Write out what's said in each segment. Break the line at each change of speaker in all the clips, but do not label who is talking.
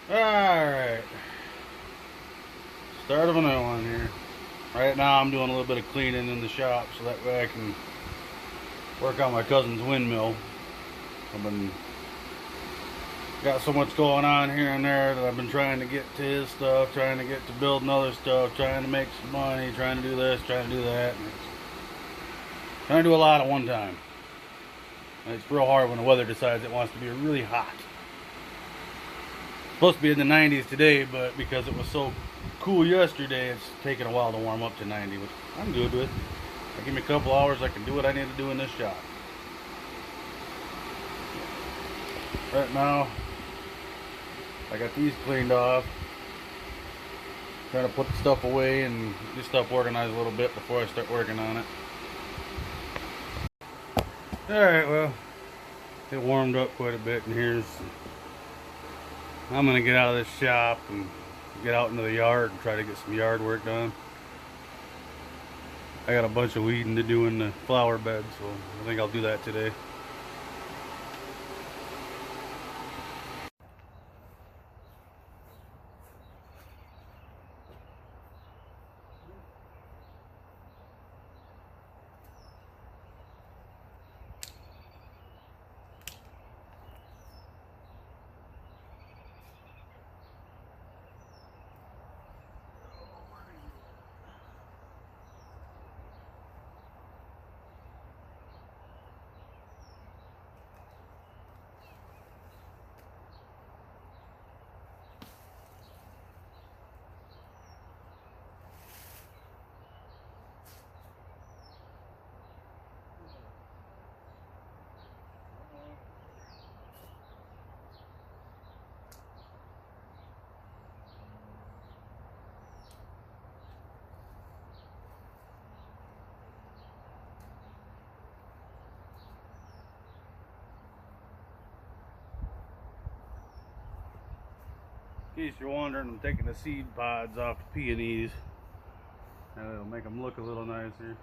Alright, start of a new one here. Right now I'm doing a little bit of cleaning in the shop so that way I can work on my cousin's windmill. I've been got so much going on here and there that I've been trying to get to his stuff, trying to get to building other stuff, trying to make some money, trying to do this, trying to do that. And trying to do a lot at one time. And it's real hard when the weather decides it wants to be really hot. Supposed to be in the 90s today, but because it was so cool yesterday, it's taking a while to warm up to 90, which I'm good with. Give me a couple hours, I can do what I need to do in this shop. Right now, I got these cleaned off. Trying to put the stuff away and get this stuff organized a little bit before I start working on it. Alright, well, it warmed up quite a bit in here. I'm gonna get out of this shop and get out into the yard and try to get some yard work done. I got a bunch of weeding to do in the flower bed, so I think I'll do that today. In case you're wondering, I'm taking the seed pods off the peonies, and it'll make them look a little nicer.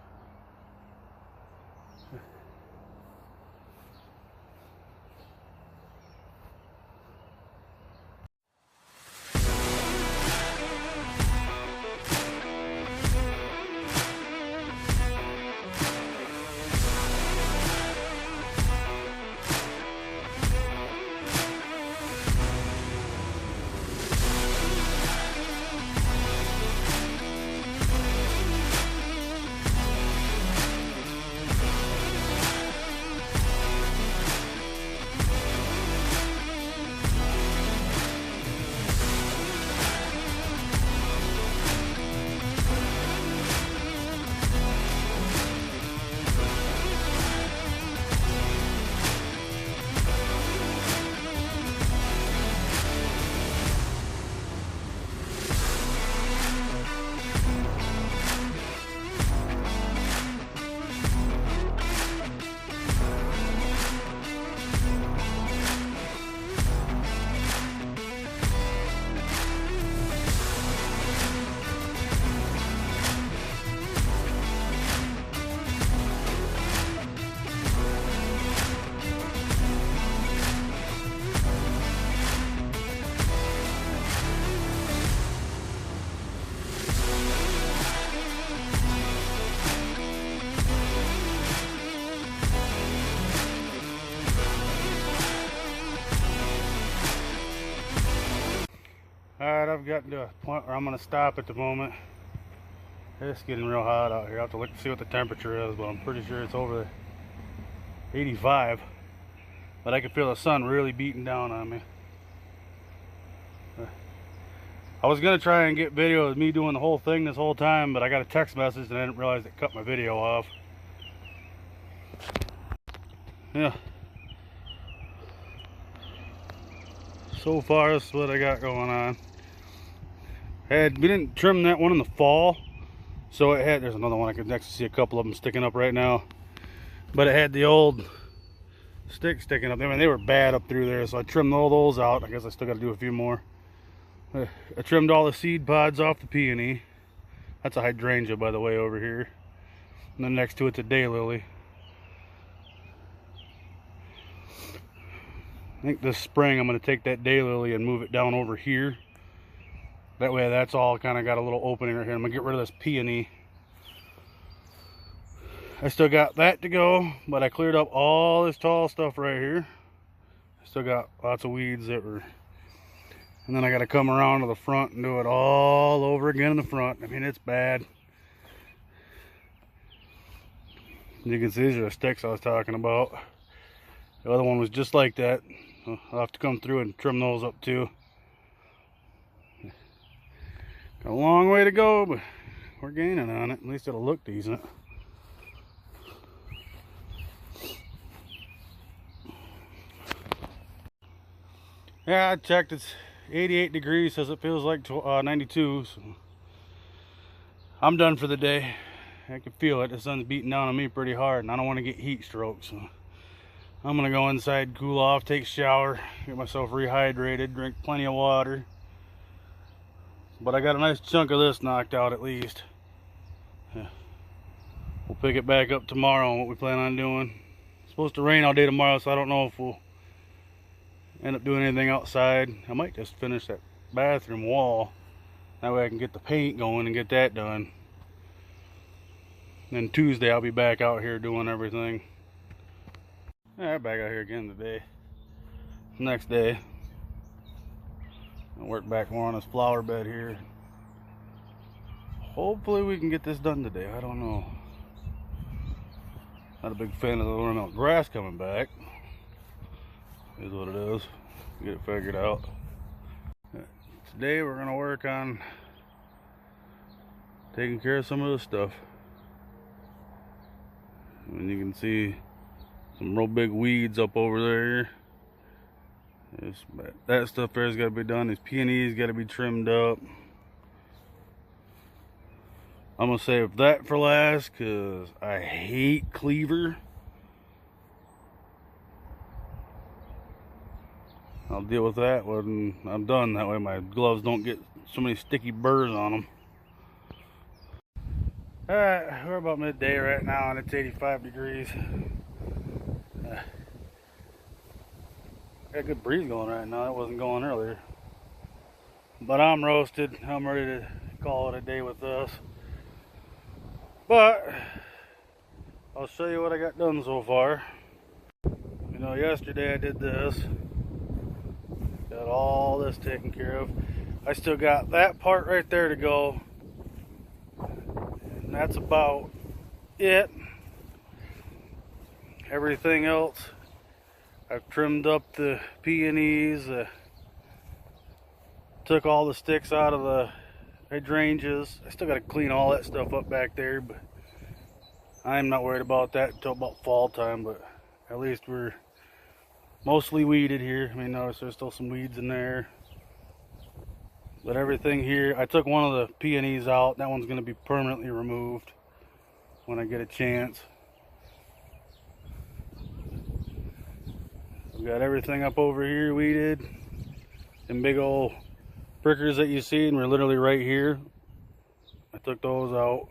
Alright, I've gotten to a point where I'm going to stop at the moment. It's getting real hot out here. I have to look to see what the temperature is, but I'm pretty sure it's over 85. But I can feel the sun really beating down on me. I was going to try and get video of me doing the whole thing this whole time, but I got a text message and I didn't realize it cut my video off. Yeah. So far, this is what I got going on. We didn't trim that one in the fall, so it had, there's another one I can actually see a couple of them sticking up right now, but it had the old sticks sticking up. I mean, they were bad up through there, so I trimmed all those out. I guess I still got to do a few more. I trimmed all the seed pods off the peony. That's a hydrangea, by the way, over here. And then next to it's a daylily. think this spring I'm going to take that daylily and move it down over here. That way that's all kind of got a little opening right here. I'm going to get rid of this peony. I still got that to go, but I cleared up all this tall stuff right here. I still got lots of weeds that were... And then I got to come around to the front and do it all over again in the front. I mean, it's bad. You can see these are the sticks I was talking about. The other one was just like that. I'll have to come through and trim those up too. Got a long way to go, but we're gaining on it. At least it'll look decent. Yeah, I checked. It's 88 degrees, says it feels like 92, so I'm done for the day. I can feel it. The sun's beating down on me pretty hard, and I don't want to get heat stroke, so I'm gonna go inside, cool off, take a shower, get myself rehydrated, drink plenty of water. But I got a nice chunk of this knocked out at least. Yeah. We'll pick it back up tomorrow on what we plan on doing. It's supposed to rain all day tomorrow, so I don't know if we'll end up doing anything outside. I might just finish that bathroom wall. That way I can get the paint going and get that done. And then Tuesday I'll be back out here doing everything. Yeah, back out here again today. Next day, I'll work back more on this flower bed here. Hopefully we can get this done today. I don't know. Not a big fan of the ornamental grass coming back. Is what it is. Get it figured out. Today we're gonna work on taking care of some of this stuff. And you can see some real big weeds up over there. That stuff there's got to be done. These peonies got to be trimmed up. I'm gonna save that for last because I hate cleaver. I'll deal with that when I'm done. That way my gloves don't get so many sticky burrs on them. Alright, we're about midday right now and it's 85 degrees. Got a good breeze going right now. It wasn't going earlier. But I'm roasted. I'm ready to call it a day with this. But I'll show you what I got done so far. You know, yesterday I did this. Got all this taken care of. I still got that part right there to go. And that's about it. Everything else, I've trimmed up the peonies, took all the sticks out of the hydrangeas. I still got to clean all that stuff up back there, but I'm not worried about that until about fall time. But at least we're mostly weeded here. I mean, notice there's still some weeds in there. But everything here, I took one of the peonies out. That one's going to be permanently removed when I get a chance. We got everything up over here weeded. Them big old prickers that you see, and we're literally right here. I took those out.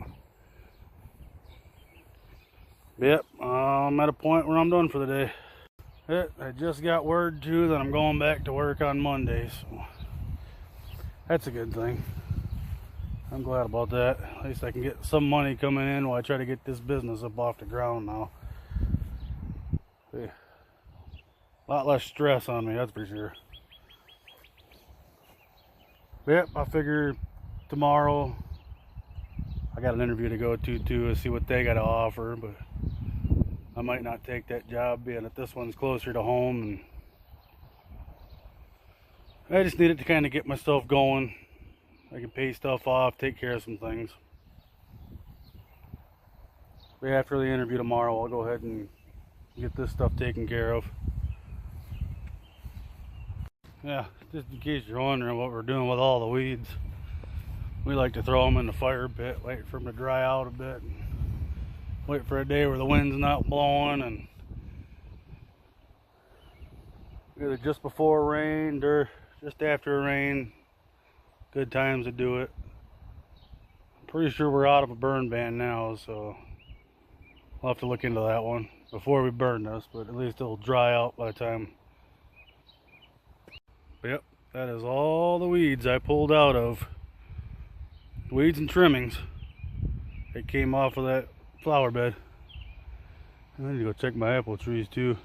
Yep, I'm at a point where I'm done for the day. I just got word too that I'm going back to work on Monday, so that's a good thing. I'm glad about that. At least I can get some money coming in while I try to get this business up off the ground now. A lot less stress on me, that's for sure. Yep, I figure tomorrow I got an interview to go to too to see what they got to offer, but I might not take that job being that this one's closer to home, and I just needed to kind of get myself going. I can pay stuff off, take care of some things. But after the interview tomorrow, I'll go ahead and get this stuff taken care of. Yeah, just in case you're wondering what we're doing with all the weeds, we like to throw them in the fire pit, wait for them to dry out a bit, and wait for a day where the wind's not blowing, and either just before rain or just after rain. Good times to do it. I'm pretty sure we're out of a burn ban now, so I'll have to look into that one before we burn this, but at least it'll dry out by the time Yep, that is all the weeds I pulled out of. Weeds and trimmings. It came off of that flower bed. I need to go check my apple trees too.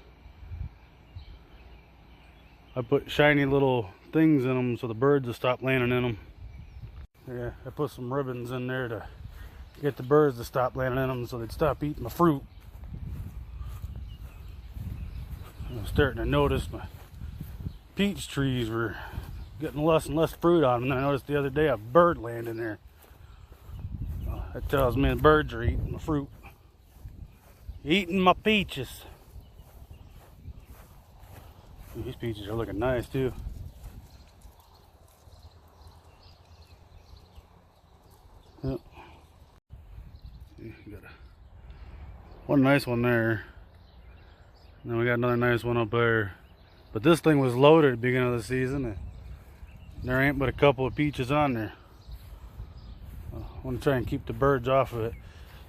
I put shiny little things in them so the birds will stop landing in them. Yeah, I put some ribbons in there to get the birds to stop landing in them so they'd stop eating my fruit. I'm starting to notice my peach trees were getting less and less fruit on them. And I noticed the other day a bird landed in there. That tells me the birds are eating my fruit. Eating my peaches. These peaches are looking nice too. Yep. See, got one nice one there. And then we got another nice one up there. But this thing was loaded at the beginning of the season. And there ain't but a couple of peaches on there. I want to try and keep the birds off of it.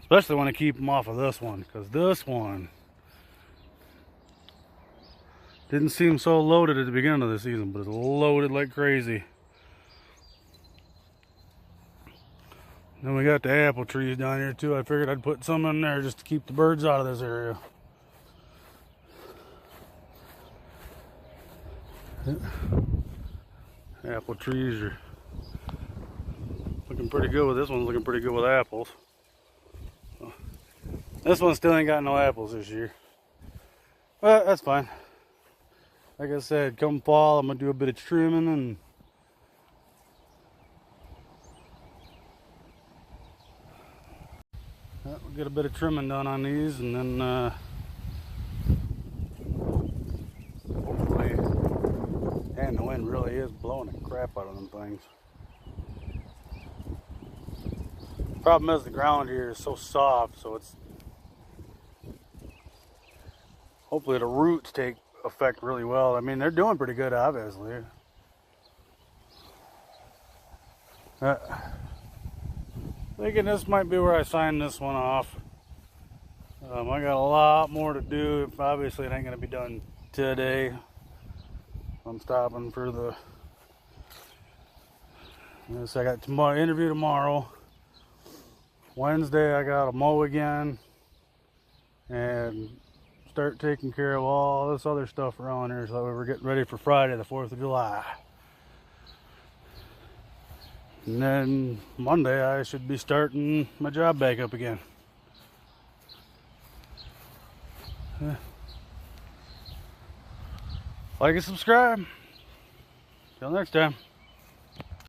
Especially want to keep them off of this one. Because this one didn't seem so loaded at the beginning of the season. But it's loaded like crazy. Then we got the apple trees down here too. I figured I'd put some in there just to keep the birds out of this area. Apple trees are looking pretty good with this one's looking pretty good with apples. This one still ain't got no apples this year. But that's fine. Like I said, come fall I'm gonna do a bit of trimming and we'll get a bit of trimming done on these and then hopefully, and the wind really is blowing the crap out of them things. Problem is the ground here is so soft, so it's hopefully the roots take effect really well. I mean, they're doing pretty good, obviously. Thinking this might be where I sign this one off. I got a lot more to do. Obviously, it ain't gonna be done today. I'm stopping for the. I got tomorrow interview tomorrow. Wednesday, I got to mow again and start taking care of all this other stuff around here. So we're getting ready for Friday, the 4th of July. And then Monday, I should be starting my job back up again. Like and subscribe. Till next time.